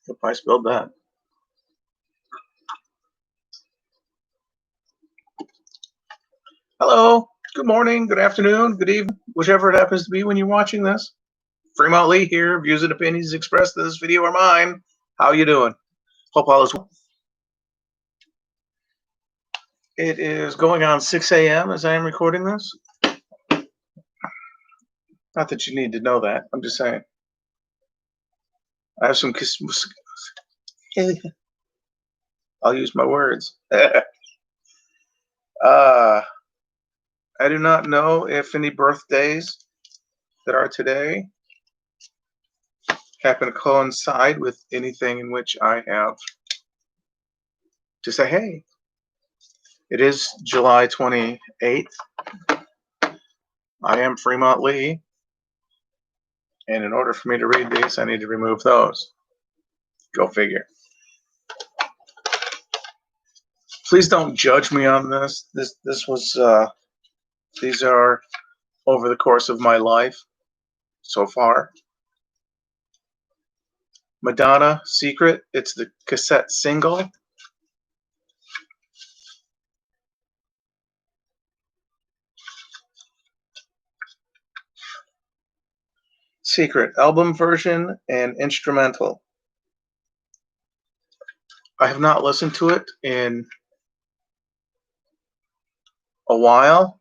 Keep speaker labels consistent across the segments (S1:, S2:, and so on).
S1: Hope I spelled that. Hello, good morning, good afternoon, good evening, whichever it happens to be when you're watching this. Fremont Lee here. Views and opinions expressed in this video are mine. How you doing? Hope all is well. It is going on 6 a.m. as I am recording this. Not that you need to know that. I'm just saying. I have some... I'll use my words. I do not know if any birthdays that are today happen to coincide with anything in which I have to say, hey, it is July 28th. I am Fremont Lee. And in order for me to read these, I need to remove those. Go figure. Please don't judge me on this. This was these are over the course of my life so far. Madonna, Secret. It's the cassette single. Secret album version and instrumental. I have not listened to it in a while,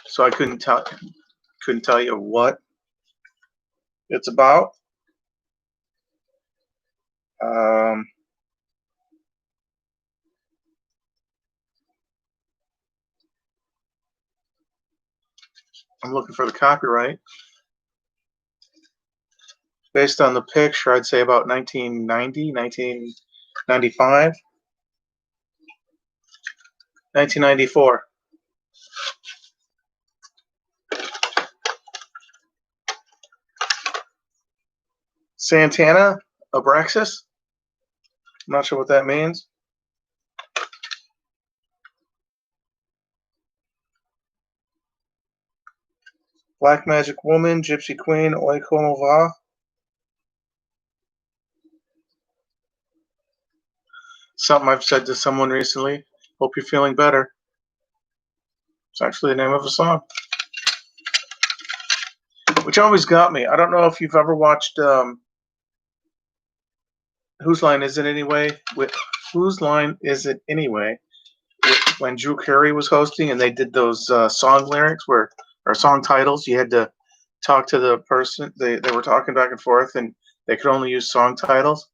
S1: so I couldn't tell you what it's about. I'm looking for the copyright. Based on the picture, I'd say about 1990, 1995, 1994. Santana, Abraxas. I'm not sure what that means. Black Magic Woman, Gypsy Queen, Oi Como Va. Something I've said to someone recently. Hope you're feeling better. It's actually the name of a song. Which always got me. I don't know if you've ever watched Whose Line Is It Anyway? Whose Line Is It Anyway? When Drew Carey was hosting and they did those song lyrics or song titles, you had to talk to the person. They were talking back and forth and they could only use song titles.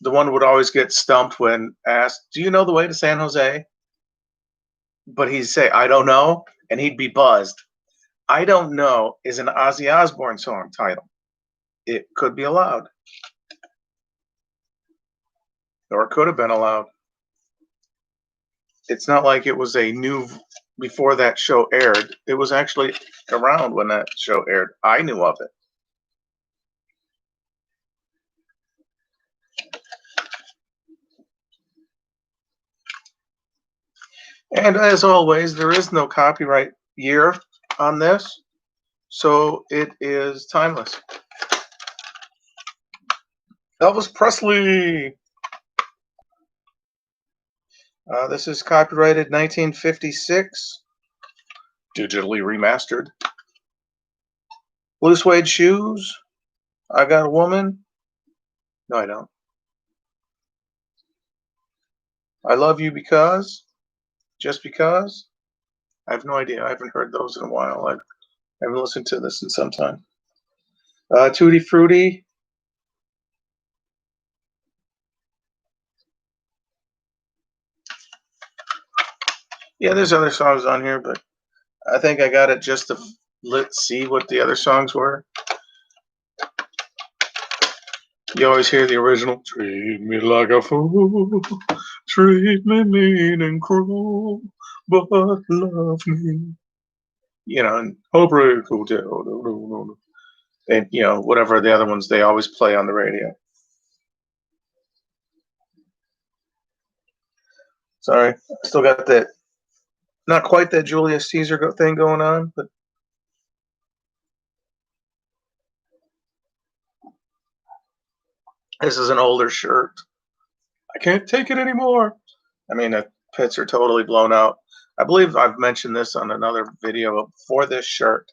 S1: The one would always get stumped when asked, do you know the way to San Jose? But he'd say, I don't know, and he'd be buzzed. I Don't Know is an Ozzy Osbourne song title. It could be allowed. Or it could have been allowed. It's not like it was a new, before that show aired. It was actually around when that show aired. I knew of it. And as always, there is no copyright year on this, so it is timeless. Elvis Presley. This is copyrighted 1956, digitally remastered. Blue Suede Shoes. I Got a Woman. No, I don't. I Love You Because. Just Because. I have no idea. I haven't heard those in a while. I haven't listened to this in some time. Tutti Frutti. Yeah, there's other songs on here, but I think I got it just to let's see what the other songs were. You always hear the original. Treat me like a fool, treat me mean and cruel, but love me. You know, and Heartbreak Hotel. And whatever the other ones they always play on the radio. Sorry, I still got that. Not quite that Julius Caesar thing going on, but this is an older shirt. I can't take it anymore. I mean, the pits are totally blown out. I believe I've mentioned this on another video. For this shirt,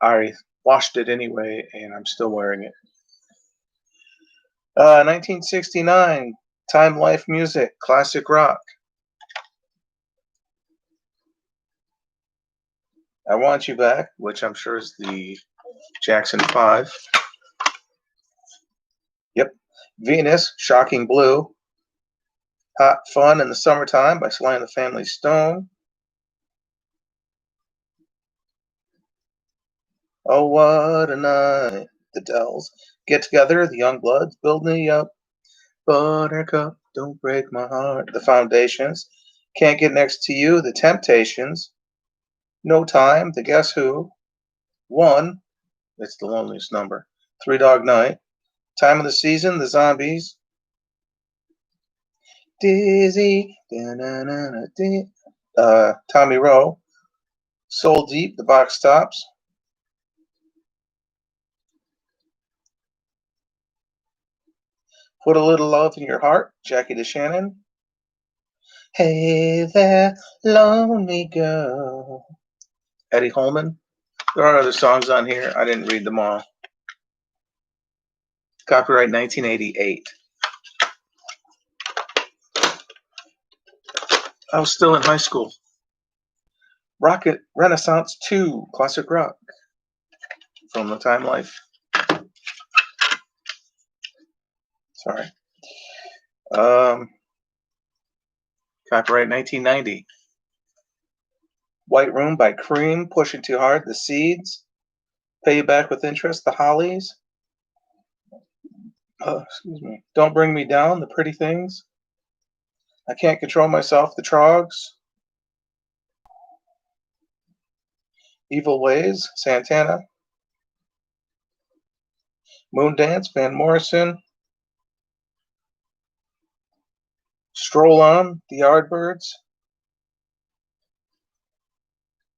S1: I washed it anyway, and I'm still wearing it. 1969, Time Life Music, classic rock. I Want You Back, which I'm sure is the Jackson 5. Yep. Venus, Shocking Blue. Hot Fun in the Summertime by Sly and the Family Stone. Oh, what a night. The Dells. Get Together, the Youngbloods, Build Me Up. Buttercup, Don't Break My Heart. The Foundations. Can't Get Next to You, The Temptations. No Time, The Guess Who. One, it's the loneliest number. Three Dog Night. Time of the Season, The Zombies. Dizzy. Tommy Rowe. Soul Deep, The Box Tops. Put a Little Love in Your Heart, Jackie DeShannon. Hey there, lonely girl. Eddie Holman. There are other songs on here. I didn't read them all. Copyright 1988. I was still in high school. Rocket Renaissance 2, classic rock from the Time Life. Sorry. Copyright 1990. White Room by Cream, Pushing Too Hard, The Seeds. Pay You Back with Interest, The Hollies. Excuse me. Don't Bring Me Down, The Pretty Things. I Can't Control Myself, The Trogs. Evil Ways, Santana. Moondance, Van Morrison. Stroll On, The Yardbirds.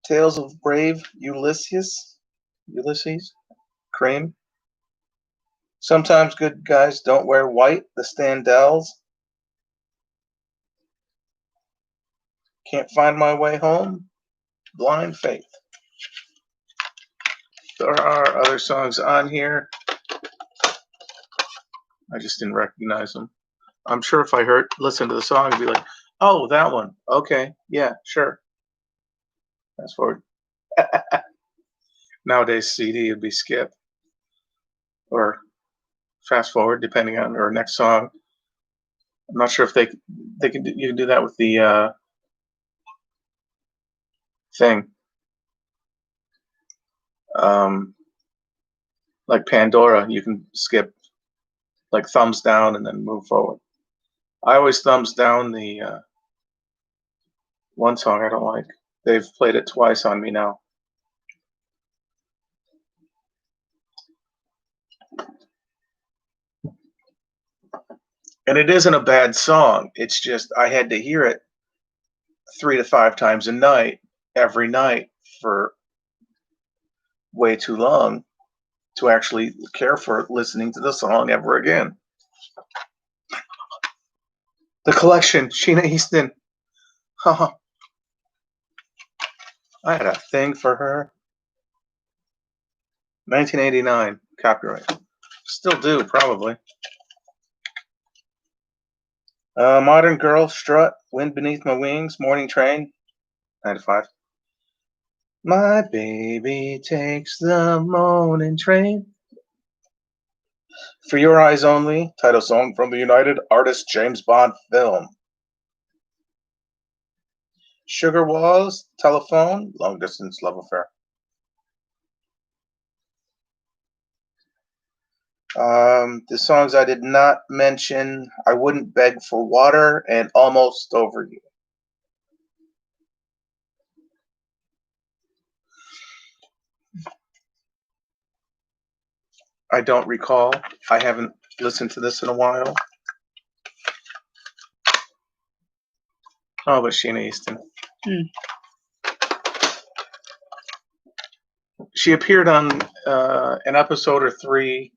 S1: Tales of Brave Ulysses, Cream. Sometimes Good Guys Don't Wear White, The Standells. Can't Find My Way Home, Blind Faith. There are other songs on here. I just didn't recognize them. I'm sure if I listen to the song, I'd be like, oh, that one. Okay, yeah, sure. Fast forward. Nowadays, CD would be skip or fast forward, depending on or next song. I'm not sure if you can do that with the thing. Like Pandora, you can skip like thumbs down and then move forward. I always thumbs down the one song I don't like. They've played it twice on me now. And it isn't a bad song. It's just I had to hear it 3 to 5 times a night, every night for way too long to actually care for listening to the song ever again. The Collection, Sheena Easton. I had a thing for her. 1989, copyright. Still do, probably. Modern Girl, Strut, Wind Beneath My Wings, Morning Train, 95. My baby takes the morning train. For Your Eyes Only, title song from the United Artists James Bond film. Sugar Walls, Telephone, Long Distance Love Affair. The songs I did not mention, I Wouldn't Beg for Water and Almost Over You. I don't recall. I haven't listened to this in a while. Oh, but Sheena Easton. She appeared on an episode or 3,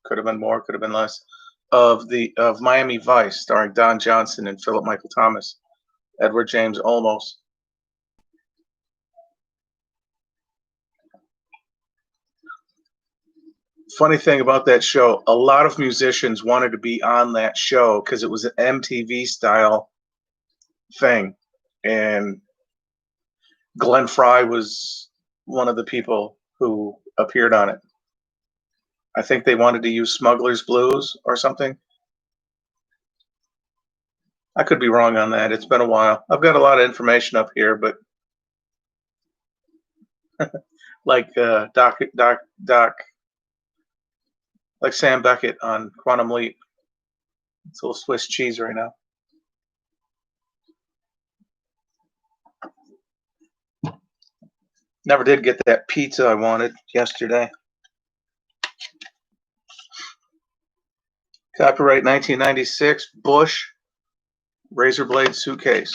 S1: could have been more, could have been less, of Miami Vice, starring Don Johnson and Philip Michael Thomas, Edward James Olmos. Funny thing about that show, a lot of musicians wanted to be on that show because it was an MTV style thing, and Glenn Frey was one of the people who appeared on it. I think they wanted to use Smuggler's Blues or something. I could be wrong on that. It's been a while. I've got a lot of information up here, but like like Sam Beckett on Quantum Leap. It's a little Swiss cheese right now. Never did get that pizza I wanted yesterday. Copyright 1996, Bush, razor blade suitcase.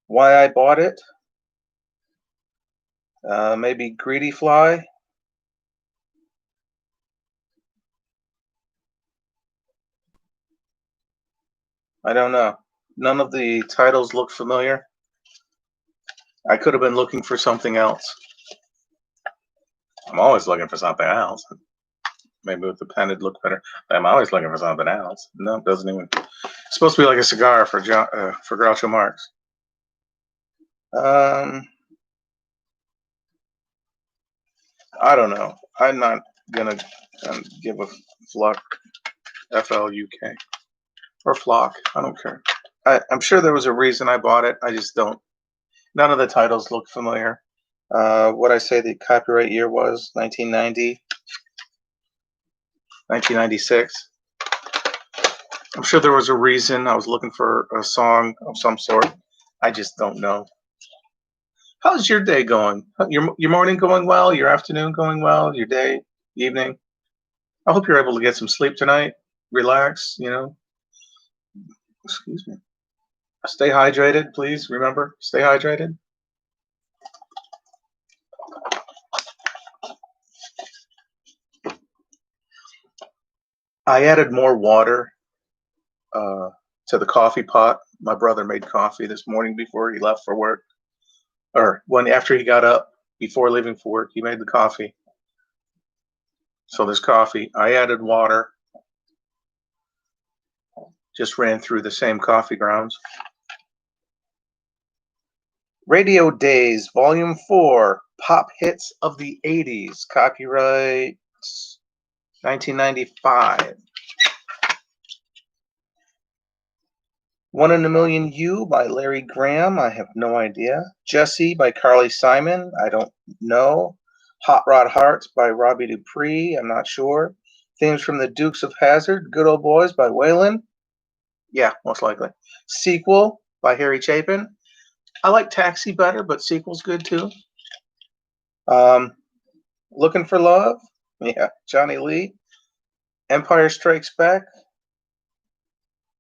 S1: Why I bought it? Maybe greedy fly. I don't know. None of the titles look familiar. I could have been looking for something else. I'm always looking for something else. Maybe with the pen it'd look better. I'm always looking for something else. No, it doesn't even. It's supposed to be like a cigar for Groucho Marx. I don't know. I'm not gonna give a fluck, F-L-U-K, or flock. I don't care. I'm sure there was a reason I bought it. I just don't. None of the titles look familiar. What I say the copyright year was 1990, 1996. I'm sure there was a reason. I was looking for a song of some sort. I just don't know. How's your day going? Your morning going well? Your afternoon going well? Your day, evening? I hope you're able to get some sleep tonight. Relax, Excuse me. Stay hydrated, please. Remember, stay hydrated. I added more water to the coffee pot. My brother made coffee this morning before he left for work, or after he got up before leaving for work. He made the coffee, so there's coffee. I added water. Just ran through the same coffee grounds. Radio Days, Volume 4, Pop Hits of the 80s, copyright 1995. One in a Million You by Larry Graham, I have no idea. Jessie by Carly Simon, I don't know. Hot Rod Hearts by Robbie Dupree, I'm not sure. Themes from the Dukes of Hazzard, Good Old Boys by Waylon. Yeah, most likely. Sequel by Harry Chapin. I like Taxi better, but Sequel's good too. Looking for Love. Yeah, Johnny Lee. Empire Strikes Back.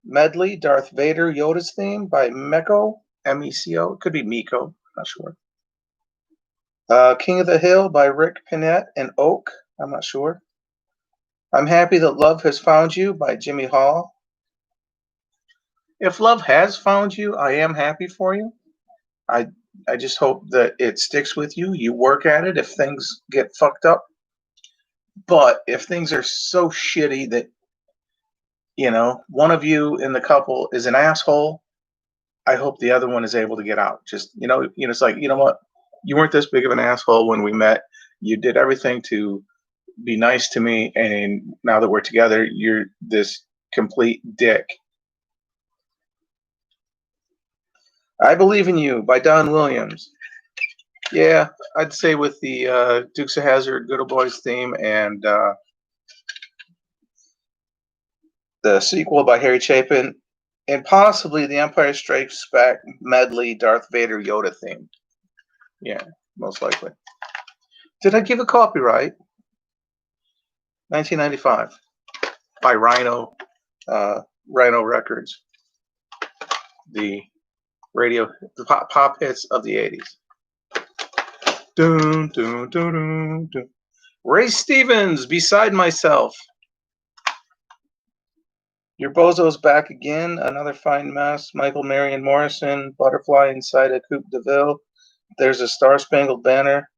S1: Medley, Darth Vader, Yoda's Theme by Meko, M-E-C-O. It could be Miko, not sure. King of the Hill by Rick Pinette and Oak. I'm not sure. I'm Happy That Love Has Found You by Jimmy Hall. If love has found you, I am happy for you. I just hope that it sticks with you. You work at it if things get fucked up. But if things are so shitty that, one of you in the couple is an asshole, I hope the other one is able to get out. Just, it's like, you know what? You weren't this big of an asshole when we met. You did everything to be nice to me. And now that we're together, you're this complete dick. I Believe in You by Don Williams. Yeah, I'd say with the Dukes of Hazzard, Good Old Boys theme, and the sequel by Harry Chapin, and possibly the Empire Strikes Back medley Darth Vader Yoda theme. Yeah, most likely. Did I give a copyright? 1995 by Rhino Records. The pop hits of the 80s. Dun, dun, dun, dun, dun. Ray Stevens, Beside Myself. Your Bozo's Back Again, Another Fine Mess, Michael Marion Morrison, Butterfly Inside a Coupe de Ville, There's a Star Spangled Banner,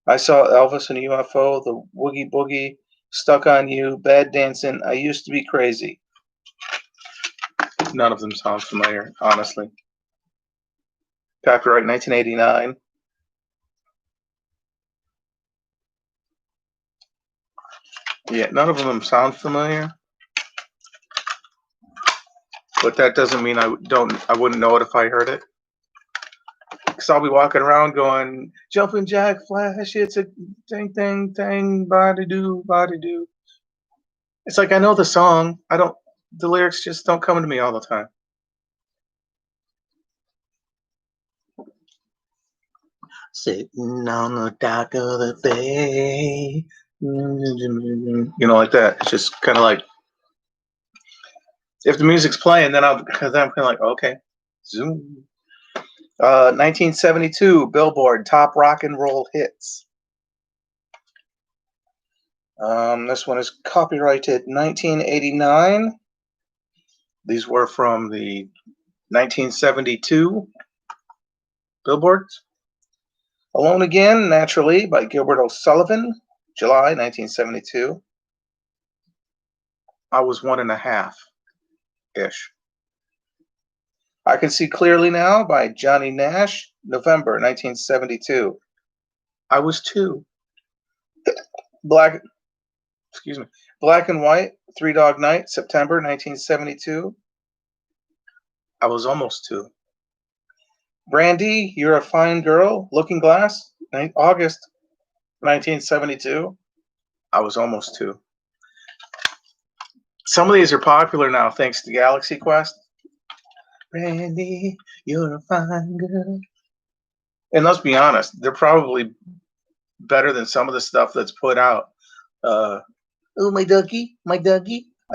S1: I Saw Elvis in a UFO, The Woogie Boogie, Stuck on You, Bad Dancing, I Used to Be Crazy. None of them sound familiar, honestly. Copyright 1989. Yeah, none of them sound familiar. But that doesn't mean I wouldn't know it if I heard it. Because I'll be walking around going, Jumping Jack Flash, it's a ding, ding, ding, body do, body do. It's like I know the song. The lyrics just don't come to me all the time. Sitting on the dock of the bay. Like that. It's just kind of like, if the music's playing, then I'm kind of like, okay, zoom. 1972, Billboard Top Rock and Roll Hits. This one is copyrighted 1989. These were from the 1972 Billboards. Alone Again, Naturally, by Gilbert O'Sullivan, July 1972. I Was 1.5-ish. I Can See Clearly Now by Johnny Nash, November 1972. I was 2. Black and White, Three Dog Night, September 1972. I was almost 2. Brandy, You're a Fine Girl, Looking Glass, August 1972. I was almost 2. Some of these are popular now thanks to Galaxy Quest. Brandy, you're a fine girl. And let's be honest, they're probably better than some of the stuff that's put out. Oh, my Dougie, I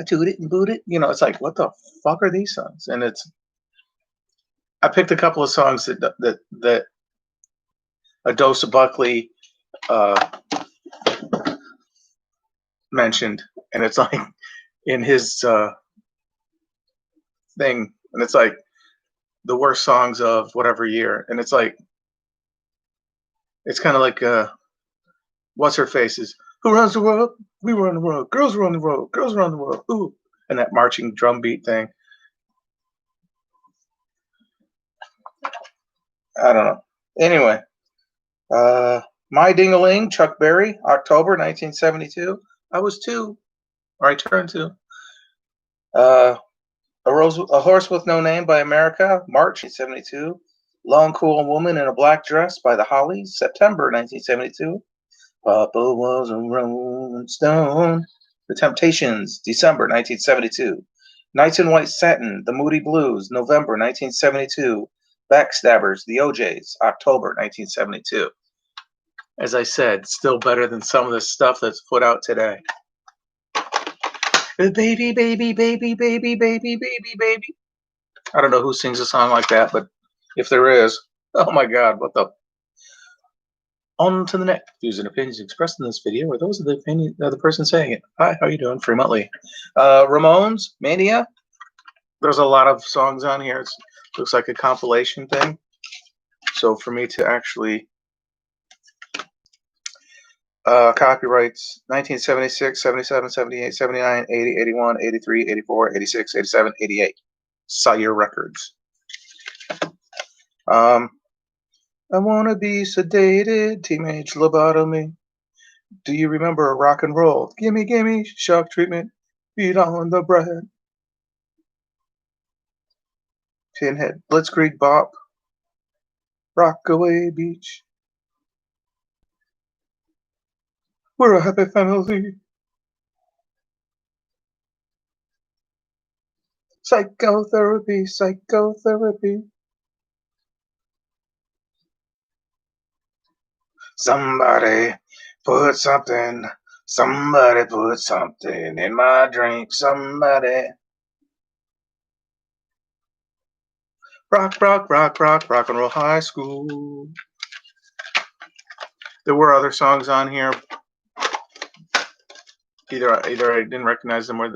S1: toot it and boot it. It's like, what the fuck are these songs? And I picked a couple of songs that Adosa Buckley mentioned, and it's like in his thing, and it's like the worst songs of whatever year, and it's like, it's kind of like what's her faces? Who runs the world? We run the world. Girls run the world. Girls run the world. Ooh, and that marching drum beat thing. I don't know. Anyway, My Ding-a-Ling, Chuck Berry, October 1972. I was 2, or I turned 2. A Horse with No Name by America, March 1972. Lone Cool Woman in a Black Dress by the Hollies, September 1972. Papa was a Rolling Stone. The Temptations, December 1972. Nights in White Satin, The Moody Blues, November 1972. Backstabbers, The OJs, October 1972. As I said, still better than some of the stuff that's put out today. Baby, baby, baby, baby, baby, baby, baby. I don't know who sings a song like that, but if there is, oh my God, what the? On to the next. Views and opinions expressed in this video are those of the opinion of the person saying it. Hi, how you doing? Fremontly. Ramones, Mania. There's a lot of songs on here. It looks like a compilation thing. So for me to actually copyrights 1976, 77, 78, 79, 80, 81, 83, 84, 86, 87, 88. Sire Records. I wanna be sedated, teenage lobotomy. Do you remember rock and roll? Gimme, shock treatment, beat on the bread. Pinhead, Blitzkrieg Bop, Rockaway Beach. We're a happy family. Psychotherapy. Somebody put something Somebody put something in my drink. Somebody. Rock, rock, rock, rock, rock and roll high school. There were other songs on here. Either I didn't recognize them or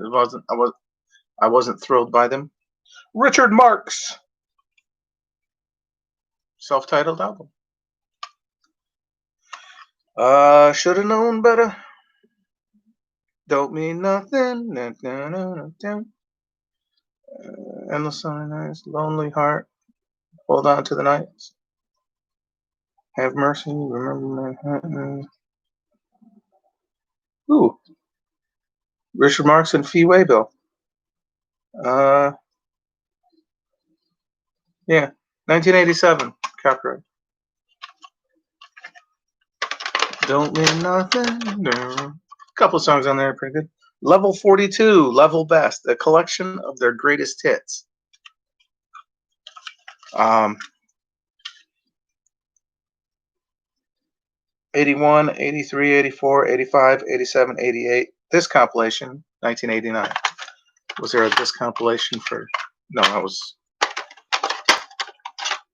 S1: I wasn't thrilled by them. Richard Marx, self-titled album. Should have known better. Don't mean nothing. Endless sunny nights, lonely heart. Hold on to the nights. Have mercy. Remember Manhattan. Ooh, Richard Marx and Fee Waybill. Yeah, 1987. Copyright. Don't mean nothing. No. Couple songs on there, pretty good. Level 42, Level Best, a collection of their greatest hits. 81, 83, 84, 85, 87, 88. This compilation, 1989. Was there this compilation for? No, that was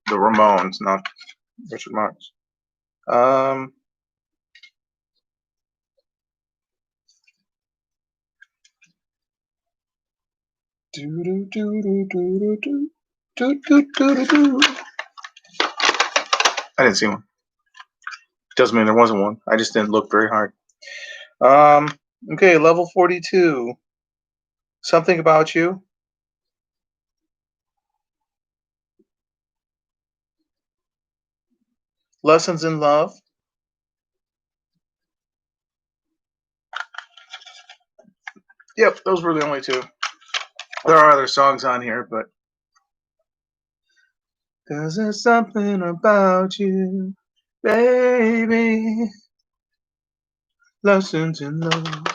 S1: the Ramones, not Richard Marx. I didn't see one. Doesn't mean there wasn't one. I just didn't look very hard. Okay, level 42. Something About You. Lessons in Love. Yep, those were the only two. There are other songs on here, but 'cause there's something about you, baby. Lessons in Love.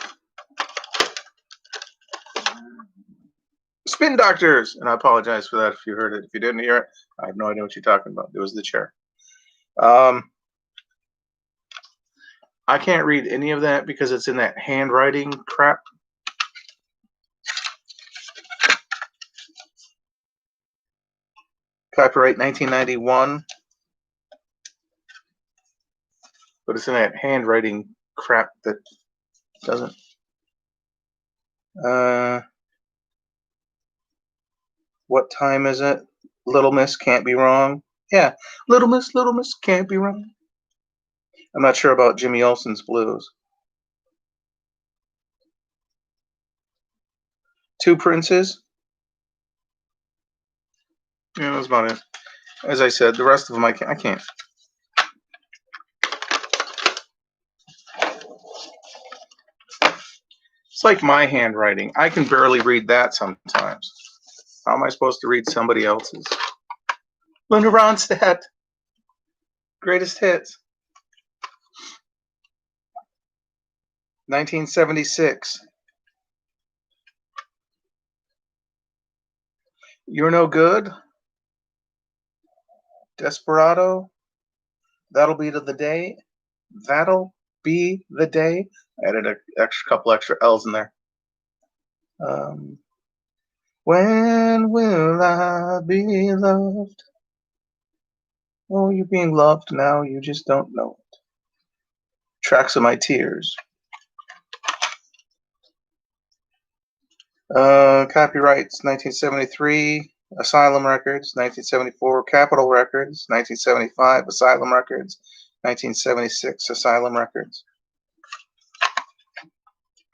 S1: Spin Doctors, and I apologize for that if you heard it. If you didn't hear it, I have no idea what you're talking about. It was the chair. I can't read any of that because it's in that handwriting crap. Copyright 1991. But it's in that handwriting crap that doesn't. What time is it? Little Miss Can't Be Wrong. Yeah, Little Miss Can't Be Wrong. I'm not sure about Jimmy Olsen's Blues. Two Princes. Yeah, that's about it. As I said, the rest of them I can't. It's like my handwriting. I can barely read that sometimes. How am I supposed to read somebody else's? Linda Ronstadt. Greatest Hits. 1976. You're No Good. Desperado. That'll Be the Day. That'll Be the Day. I added a couple extra L's in there. When will I be loved? Oh, you're being loved now, you just don't know it. Tracks of My Tears. Copyrights 1973, Asylum Records, 1974, Capitol Records, 1975, Asylum Records, 1976, Asylum Records.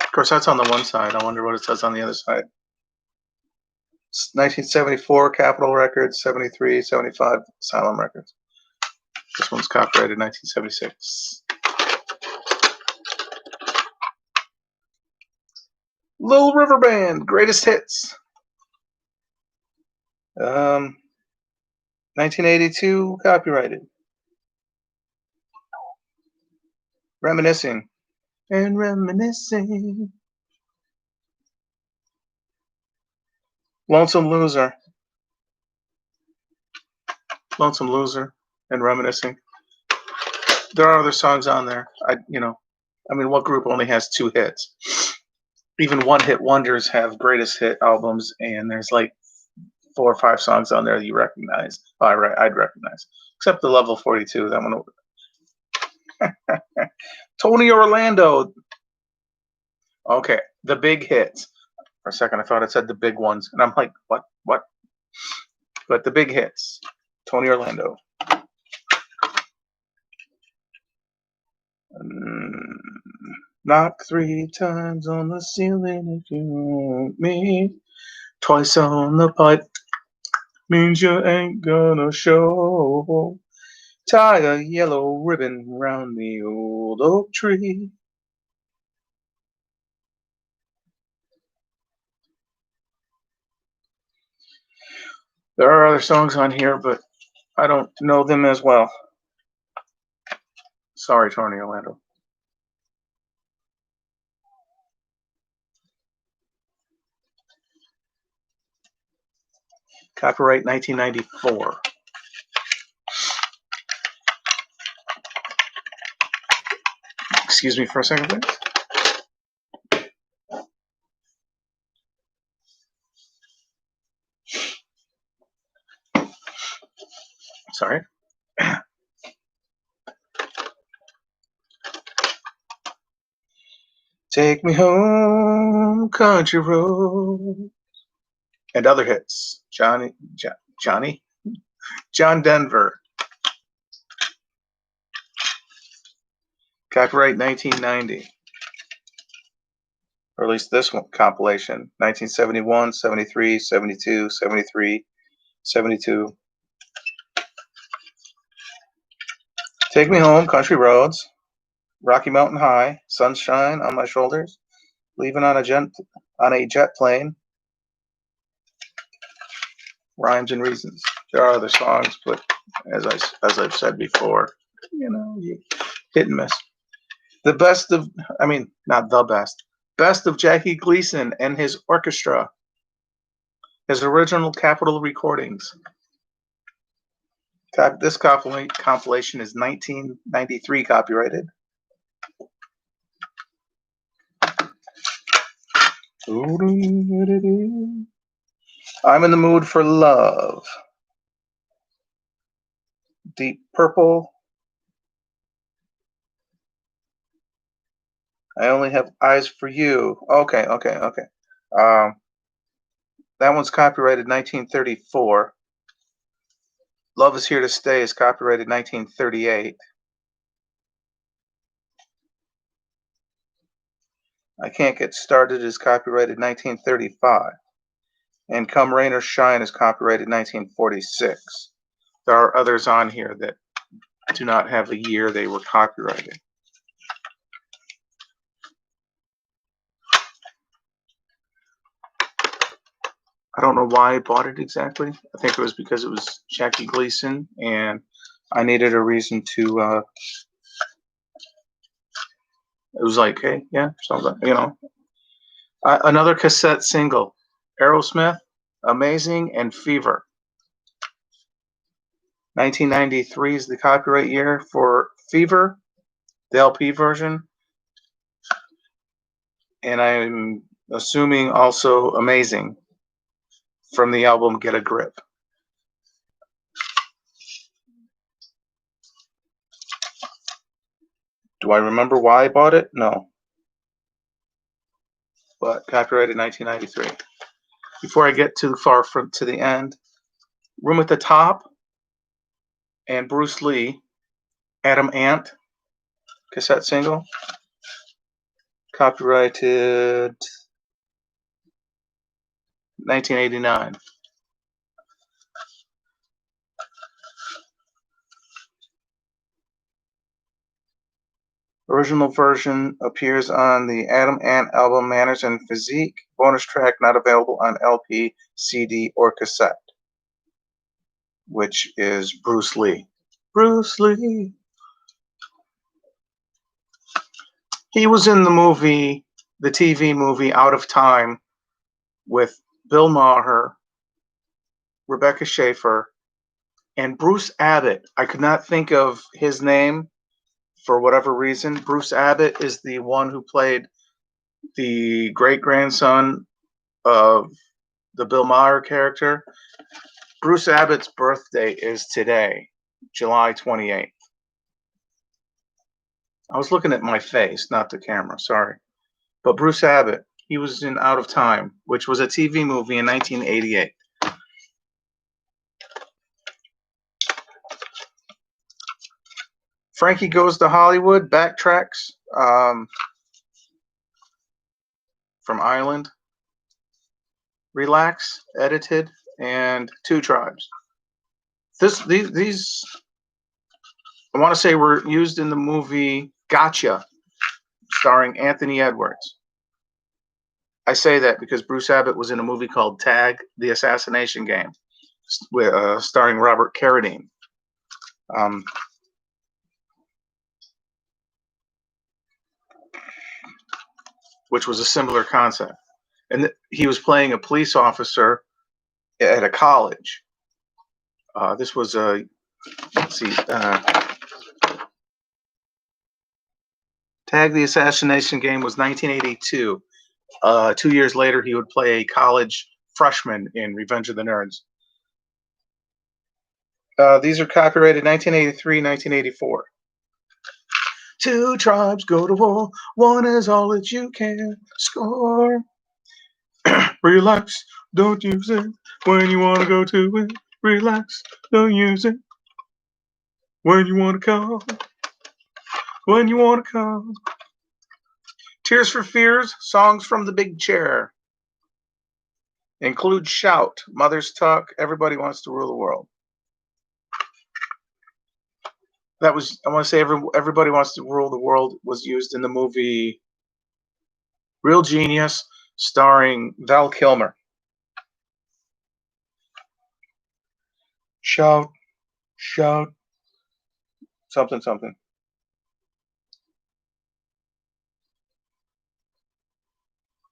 S1: Of course, that's on the one side. I wonder what it says on the other side. 1974, Capitol Records, 73, 75, Asylum Records. This one's copyrighted 1976. Little River Band, Greatest Hits. 1982, copyrighted. Reminiscing. And reminiscing. Lonesome Loser. Lonesome Loser and Reminiscing. There are other songs on there. I mean, what group only has 2 hits? Even one-hit wonders have greatest hit albums, and there's like 4 or 5 songs on there that you recognize. Oh, I'd recognize, except the Level 42. That one. Tony Orlando. Okay, the big hits. For a second, I thought it said the big ones, and I'm like, what? What? But the big hits. Tony Orlando. Mm, knock 3 times on the ceiling if you want me. Twice on the pipe means you ain't gonna show. Tie a yellow ribbon round the old oak tree. There are other songs on here, but I don't know them as well. Sorry, Tony Orlando. Copyright 1994. Excuse me for a second, please. Sorry. Take me home, country road. And other hits. Johnny, John Denver. Copyright 1990. Or at least this one compilation. 1971, 73, 72, 73, 72. Take Me Home, Country Roads. Rocky Mountain High, Sunshine on My Shoulders. Leaving on a jet plane. Rhymes and Reasons. There are other songs, but as I've said before, you hit and miss. The best of, I mean, not the best of Jackie Gleason and his orchestra. His original Capitol recordings. This compilation is 1993 copyrighted. I'm in the Mood for Love. Deep Purple. I Only Have Eyes for You. Okay. That one's copyrighted 1934. Love Is Here to Stay is copyrighted 1938. I Can't Get Started is copyrighted 1935. And Come Rain or Shine is copyrighted 1946. There are others on here that do not have the year they were copyrighted. I don't know why I bought it exactly. I think it was because it was Jackie Gleason, and I needed a reason to. It was like, hey, yeah, something, another cassette single, Aerosmith, Amazing, and Fever. 1993 is the copyright year for Fever, the LP version, and I'm assuming also Amazing from the album Get a Grip. Do I remember why I bought it? No. But copyrighted 1993. Before I get too far to the end, Room at the Top and Bruce Lee, Adam Ant, cassette single, copyrighted 1989. Original version appears on the Adam Ant album Manners and Physique. Bonus track not available on LP, CD, or cassette, which is Bruce Lee. Bruce Lee. He was in the movie, the TV movie Out of Time with Bill Maher, Rebecca Schaeffer, and Bruce Abbott. I could not think of his name for whatever reason. Bruce Abbott is the one who played the great grandson of the Bill Maher character. Bruce Abbott's birthday is today, July 28th. I was looking at my face, not the camera, sorry. But Bruce Abbott, he was in Out of Time, which was a TV movie in 1988. Frankie Goes to Hollywood backtracks from Ireland. Relax, edited, and Two Tribes. These I want to say were used in the movie Gotcha, starring Anthony Edwards. I say that because Bruce Abbott was in a movie called Tag: The Assassination Game, starring Robert Carradine. Which was a similar concept. And he was playing a police officer at a college. This was a, let's see, Tag: The Assassination Game was 1982. 2 years later, he would play a college freshman in Revenge of the Nerds. These are copyrighted 1983, 1984. Two tribes go to war. One is all that you can score. Relax, don't use it when you want to go to it. Relax, don't use it when you want to call. When you want to call. Tears for Fears, songs from the big chair. Include Shout, Mother's Talk, Everybody Wants to Rule the World. That was, I want to say, Everybody Wants to Rule the World was used in the movie Real Genius, starring Val Kilmer. Shout, shout, something, something.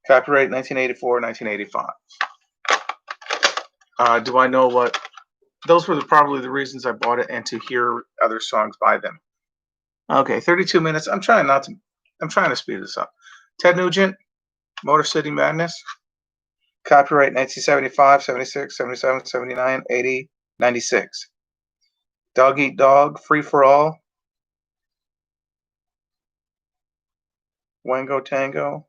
S1: Copyright 1984, 1985. Do I know what? Those were probably the reasons I bought it, and to hear other songs by them. Okay, 32 minutes. I'm trying to speed this up. Ted Nugent, Motor City Madness. Copyright 1975, 76, 77, 79, 80, 96. Dog Eat Dog, Free for All. Wango Tango.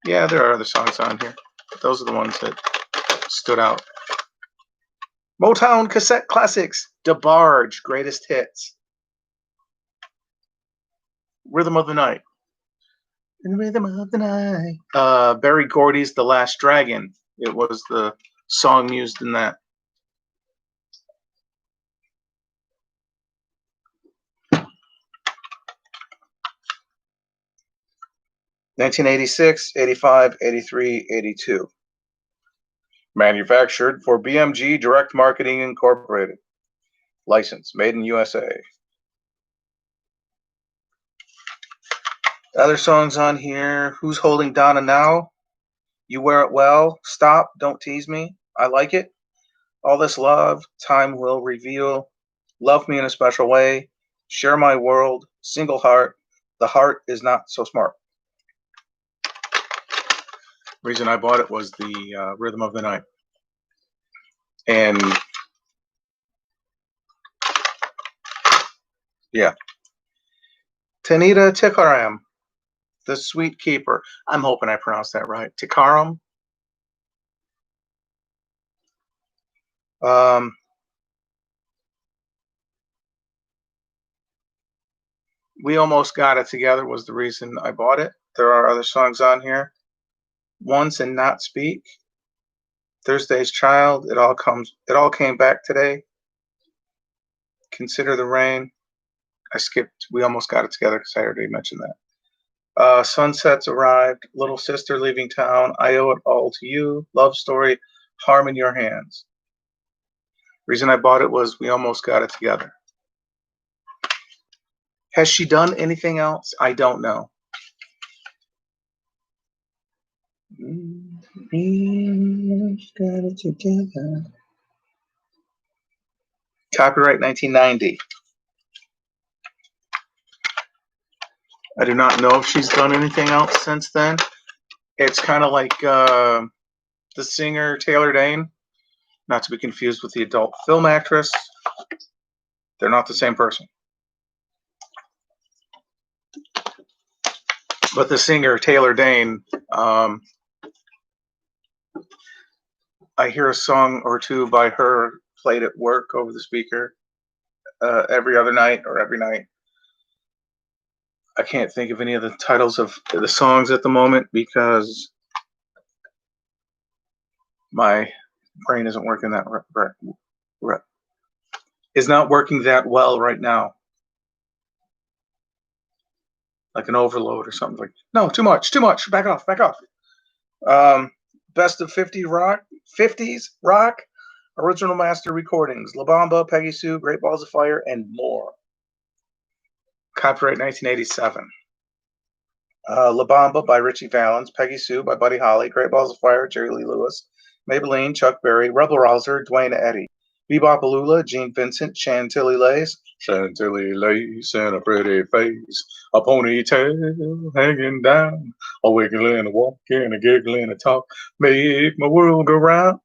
S1: Yeah, there are other songs on here. Those are the ones that stood out. Motown Cassette Classics, DeBarge, Greatest Hits. Rhythm of the Night. In the Rhythm of the Night. Berry Gordy's The Last Dragon. It was the song used in that. (1986, 85, 83, 82). Manufactured for BMG Direct Marketing Incorporated. License, made in USA. Other songs on here. Who's Holding Donna Now? You Wear It Well. Stop, Don't Tease Me. I Like It. All This Love. Time Will Reveal. Love Me in a Special Way. Share My World. Single Heart. The Heart Is Not So Smart. Reason I bought it was the Rhythm of the Night. And yeah. Tanita Tikaram, The Sweet Keeper. I'm hoping I pronounced that right. Tikaram. We Almost Got It Together was the reason I bought it. There are other songs on here. Once and Not Speak. Thursday's Child. It all came back today. Consider the Rain. I skipped We Almost Got It Together because I already mentioned that. Sunsets Arrived. Little Sister Leaving Town. I Owe It All to You. Love Story. Harm in Your Hands. Reason I bought it was We Almost Got It Together. Has she done anything else? I don't know. We almost got it together. Copyright 1990. I do not know if she's done anything else since then. It's kind of like the singer Taylor Dane, not to be confused with the adult film actress. They're not the same person. But the singer Taylor Dane, I hear a song or two by her played at work over the speaker every other night or every night. I can't think of any of the titles of the songs at the moment because my brain isn't working is not working that well right now. Like an overload or something. Like, no, too much, back off. Best of 50s rock, original master recordings, La Bamba, Peggy Sue, Great Balls of Fire, and more. Copyright 1987. La Bamba by Richie Valens, Peggy Sue by Buddy Holly, Great Balls of Fire, Jerry Lee Lewis, Maybelline, Chuck Berry, Rebel Rouser, Dwayne Eddy, Bebop Gene Vincent, Chantilly Lace and a pretty face, a ponytail hanging down, a wiggling, a walking, a giggling, a talk, make my world go round.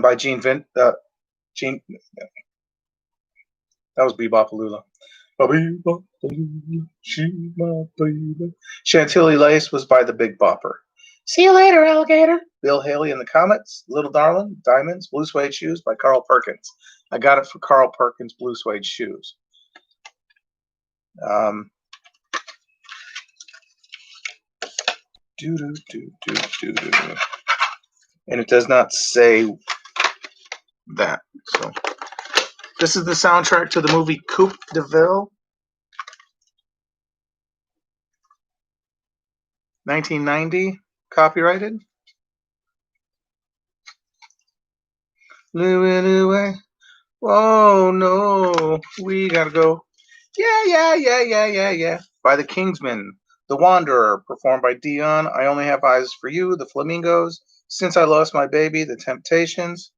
S1: By Gene. That was Bebop. She's my baby. Chantilly Lace was by the Big Bopper. See you later, alligator. Bill Haley and the Comets, Little Darling, Diamonds, Blue Suede Shoes by Carl Perkins. I got it for Carl Perkins Blue Suede Shoes. And it does not say that. So this is the soundtrack to the movie Coupe de Ville, 1990, copyrighted. Louie. Oh no, we gotta go. Yeah. By the Kingsmen. The Wanderer, performed by Dion. I Only Have Eyes for You, The Flamingos. Since I Lost My Baby, The Temptations.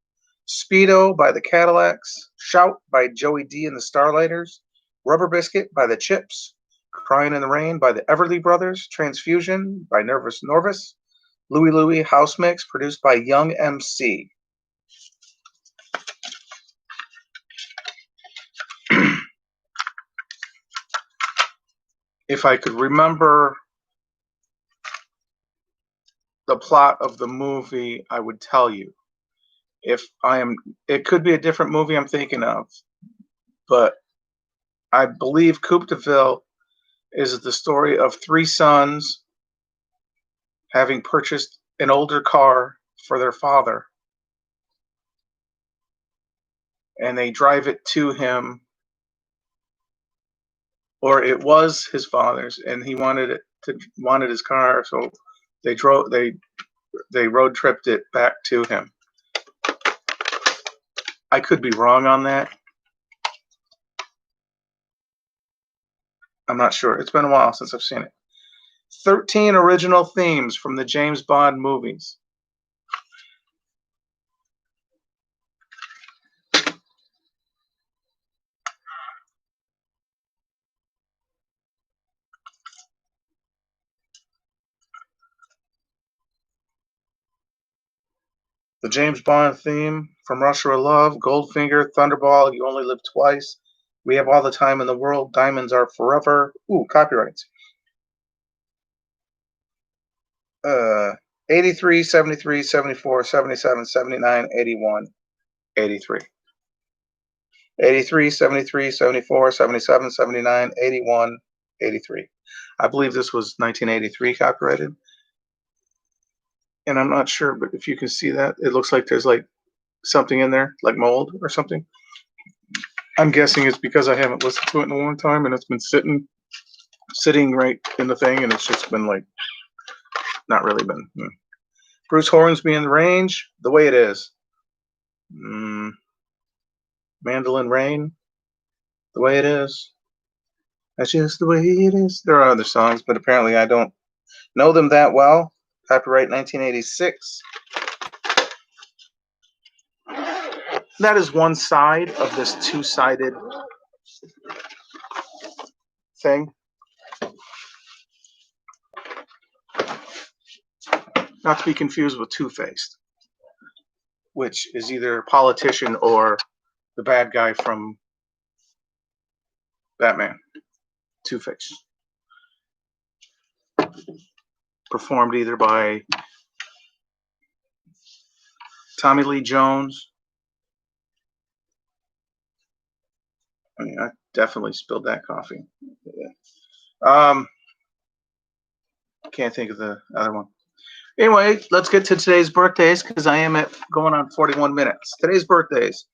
S1: Speedo by the Cadillacs. Shout by Joey D and the Starlighters. Rubber Biscuit by the Chips. Crying in the Rain by the Everly Brothers. Transfusion by Nervous Norvis. Louie House Mix, produced by Young MC. If I could remember the plot of the movie, I would tell you. It could be a different movie I'm thinking of, but I believe Coupe de Ville is the story of three sons having purchased an older car for their father, and they drive it to him, or it was his father's, and he wanted his car, so they road tripped it back to him. I could be wrong on that. I'm not sure. It's been a while since I've seen it. 13 original themes from the James Bond movies. The James Bond theme from Russia with Love, Goldfinger, Thunderball, You Only Live Twice, We Have All the Time in the World, Diamonds Are Forever. Ooh, copyrights. 83, 73, 74, 77, 79, 81, 83. 83, 73, 74, 77, 79, 81, 83. I believe this was 1983 copyrighted. And I'm not sure, but if you can see that, it looks like there's like something in there, like mold or something. I'm guessing it's because I haven't listened to it in a long time, and it's been sitting right in the thing, and it's just been like, not really been. Bruce Hornsby in the Range, The Way It Is. Mandolin Rain, The Way It Is. That's just the way it is. There are other songs, but apparently I don't know them that well. Copyright 1986. That is one side of this two-sided thing. Not to be confused with Two-Faced, which is either a politician or the bad guy from Batman. Two-Face. Performed either by Tommy Lee Jones. I mean, I definitely spilled that coffee. Yeah. Can't think of the other one. Anyway, let's get to today's birthdays because I am at going on 41 minutes. Today's birthdays: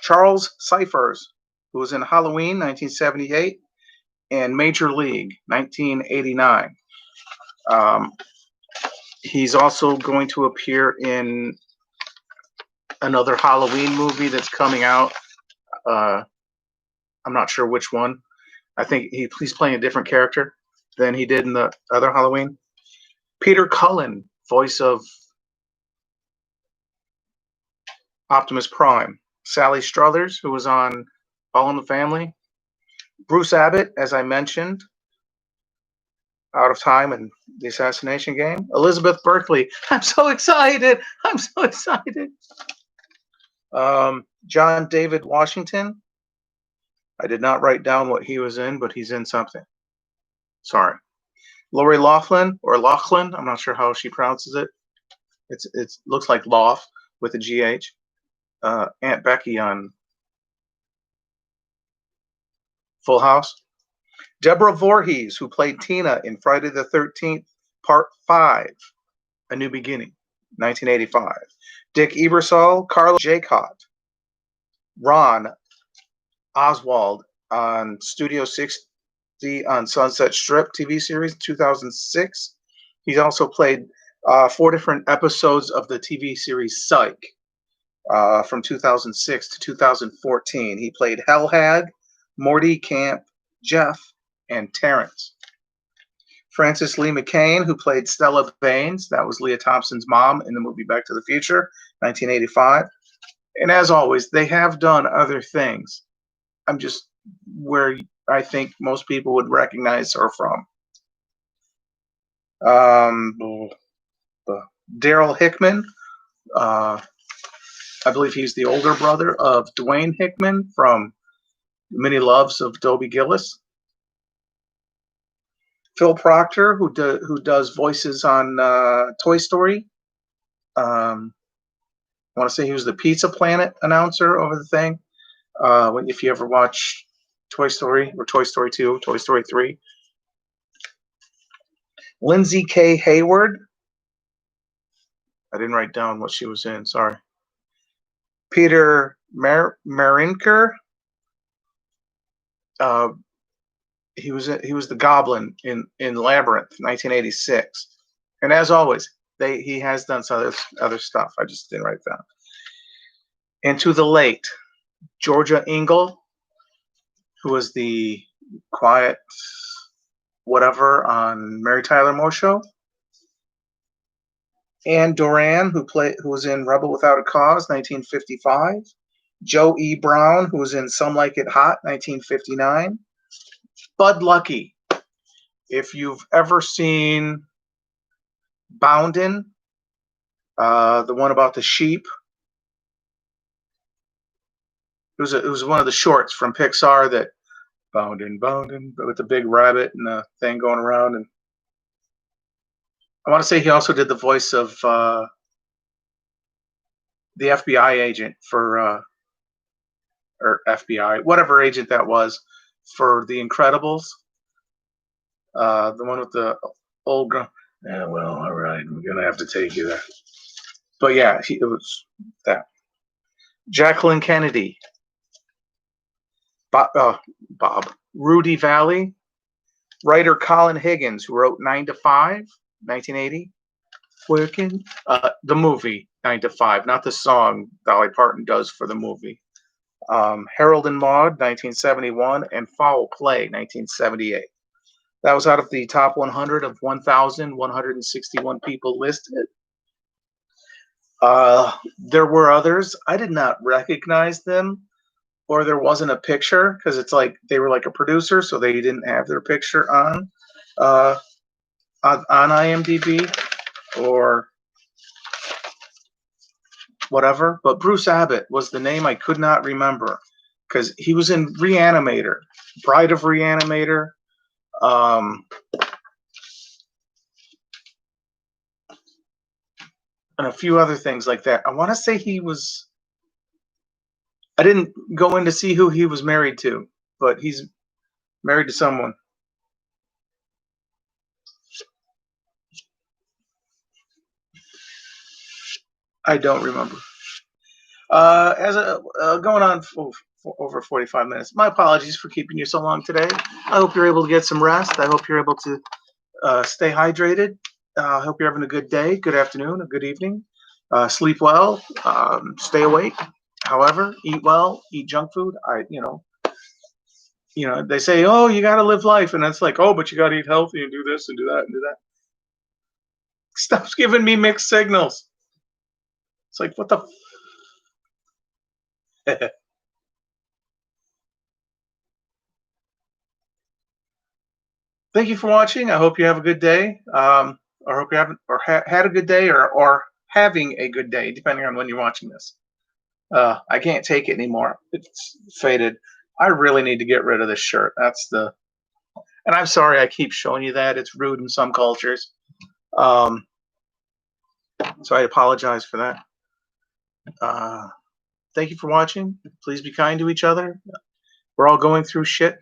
S1: Charles Cyphers, who was in Halloween 1978 and Major League 1989. He's also going to appear in another Halloween movie that's coming out. I'm not sure which one. I think he's playing a different character than he did in the other Halloween. Peter Cullen, voice of Optimus Prime. Sally Struthers, who was on All in the Family. Bruce Abbott, as I mentioned, Out of Time and The Assassination Game. Elizabeth Berkley. I'm so excited. I'm so excited. John David Washington. I did not write down what he was in, but he's in something. Sorry. Lori Loughlin, or Loughlin. I'm not sure how she pronounces it. It looks like Lough with a GH. Aunt Becky on Full House. Deborah Voorhees, who played Tina in Friday the 13th, Part 5, A New Beginning, 1985. Dick Ebersol, Carla Jacot, Ron Oswald on Studio 60 on Sunset Strip TV series, 2006. He's also played 4 different episodes of the TV series Psych from 2006 to 2014. He played Hell Hag, Morty, Camp, Jeff, and Terrence. Frances Lee McCain, who played Stella Baines. That was Leah Thompson's mom in the movie Back to the Future, 1985. And as always, they have done other things. I'm just where I think most people would recognize her from. Daryl Hickman. I believe he's the older brother of Dwayne Hickman from Many Loves of Dobie Gillis. Phil Proctor, who does voices on Toy Story. I want to say he was the Pizza Planet announcer over the thing. If you ever watch Toy Story or Toy Story 2, Toy Story 3. Lindsay K. Hayward. I didn't write down what she was in. Sorry. Peter Marinker. He was the Goblin in Labyrinth, 1986. And as always, he has done some other stuff. I just didn't write down. And to the late, Georgia Engel, who was the quiet whatever on Mary Tyler Moore Show. Ann Doran, who was in Rebel Without a Cause, 1955. Joe E. Brown, who was in Some Like It Hot, 1959. Bud Lucky. If you've ever seen Bounden, the one about the sheep, it was one of the shorts from Pixar that Bounden, with the big rabbit and the thing going around. And I want to say he also did the voice of the FBI agent for, or FBI, whatever agent that was for The Incredibles. The one with the old girl. Yeah, well, all right, we're gonna have to take you there. But yeah, it was that. Jacqueline Kennedy. Bob. Rudy Valley. Writer Colin Higgins, who wrote 9 to 5, 1980. Working. The movie 9 to 5, not the song Dolly Parton does for the movie. Harold and Maude, 1971, and Foul Play, 1978. That was out of the top 100 of 1,161 people listed. There were others. I did not recognize them, or there wasn't a picture because it's like they were like a producer, so they didn't have their picture on IMDb, or whatever. But Bruce Abbott was the name I could not remember because he was in Reanimator, Bride of Reanimator, um, and a few other things like that. I want to say he was. I didn't go in to see who he was married to, but he's married to someone. I don't remember. As a going on for over 45 minutes. My apologies for keeping you so long today. I hope you're able to get some rest. I hope you're able to stay hydrated. I hope you're having a good day, good afternoon, a good evening. Sleep well. Stay awake. However, eat well. Eat junk food. They say, oh, you got to live life, and it's like, oh, but you got to eat healthy and do this and do that and do that. Stuff's giving me mixed signals. It's like, what the. Thank you for watching. I hope you have a good day. Or hope you haven't or had a good day or having a good day, depending on when you're watching this. I can't take it anymore. It's faded. I really need to get rid of this shirt. And I'm sorry I keep showing you that. It's rude in some cultures. Um, so I apologize for that. Thank you for watching. Please be kind to each other. We're all going through shit.